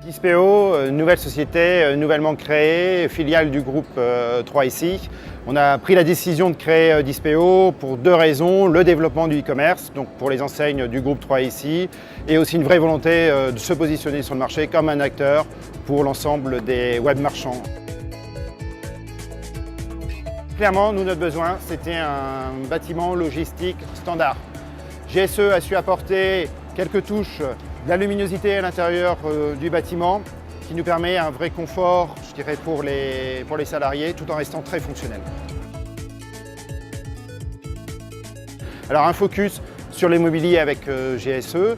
Dispeo, nouvelle société, nouvellement créée, filiale du groupe 3ici. On a pris la décision de créer Dispeo pour deux raisons. Le développement du e-commerce, donc pour les enseignes du groupe 3ici, et aussi une vraie volonté de se positionner sur le marché comme un acteur pour l'ensemble des web marchands. Clairement, nous, notre besoin, c'était un bâtiment logistique standard. GSE a su apporter quelques touches de la luminosité à l'intérieur du bâtiment qui nous permet un vrai confort, je dirais, pour les salariés, tout en restant très fonctionnel. Alors un focus sur l'immobilier avec GSE.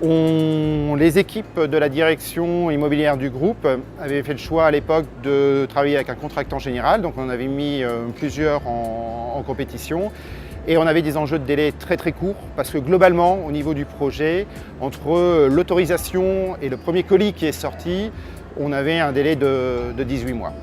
Les équipes de la direction immobilière du groupe avaient fait le choix à l'époque de travailler avec un contractant général, donc on avait mis plusieurs en compétition. Et on avait des enjeux de délai très courts parce que globalement, au niveau du projet, entre l'autorisation et le premier colis qui est sorti, on avait un délai de 18 mois.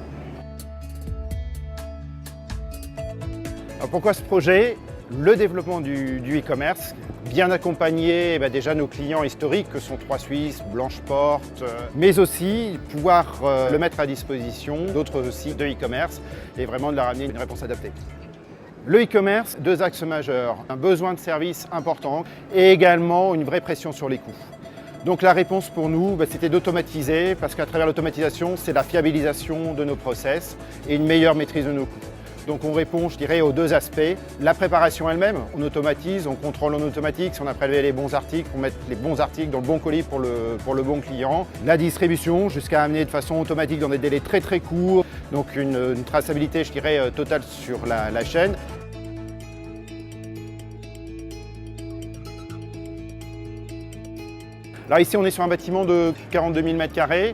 Alors pourquoi ce projet? Le développement du e-commerce, bien accompagner déjà nos clients historiques que sont 3 Suisses, Blancheporte, mais aussi pouvoir le mettre à disposition d'autres sites de e-commerce et vraiment de leur amener une réponse adaptée. Le e-commerce, deux axes majeurs, un besoin de service important et également une vraie pression sur les coûts. Donc la réponse pour nous, c'était d'automatiser, parce qu'à travers l'automatisation, c'est la fiabilisation de nos process et une meilleure maîtrise de nos coûts. Donc on répond, je dirais, aux deux aspects. La préparation elle-même, on automatise, on contrôle en automatique. Si on a prélevé les bons articles, on met les bons articles dans le bon colis pour le bon client. La distribution, jusqu'à amener de façon automatique dans des délais très courts. Donc une traçabilité, je dirais, totale sur la chaîne. Alors ici, on est sur un bâtiment de 42 000 m²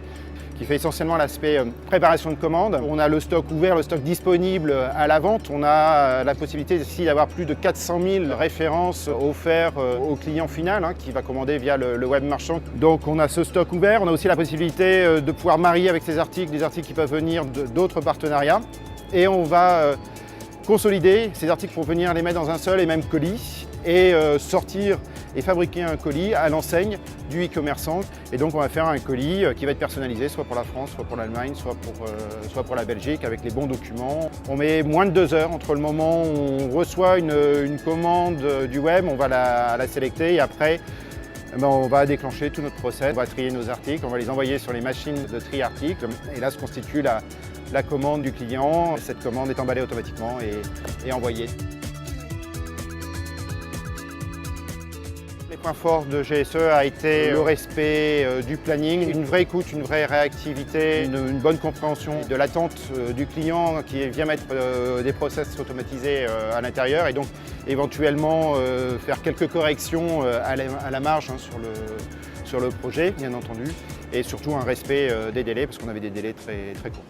qui fait essentiellement l'aspect préparation de commandes. On a le stock ouvert, le stock disponible à la vente. On a la possibilité ici d'avoir plus de 400 000 références offertes au client final qui va commander via le web marchand. Donc on a ce stock ouvert. On a aussi la possibilité de pouvoir marier avec ces articles des articles qui peuvent venir d'autres partenariats. Et on va consolider ces articles pour venir les mettre dans un seul et même colis et sortir et fabriquer un colis à l'enseigne du e-commerçant. Et donc on va faire un colis qui va être personnalisé, soit pour la France, soit pour l'Allemagne, soit pour la Belgique, avec les bons documents. On met moins de 2 heures entre le moment où on reçoit une commande du web, on va la sélecter et après on va déclencher tout notre process. On va trier nos articles, on va les envoyer sur les machines de tri articles et là se constitue la commande du client. Cette commande est emballée automatiquement et envoyée. Les points forts de GSE a été le respect du planning, une vraie écoute, une vraie réactivité, une bonne compréhension de l'attente du client qui vient mettre des process automatisés à l'intérieur et donc éventuellement faire quelques corrections à la marge sur le projet, bien entendu, et surtout un respect des délais parce qu'on avait des délais très courts.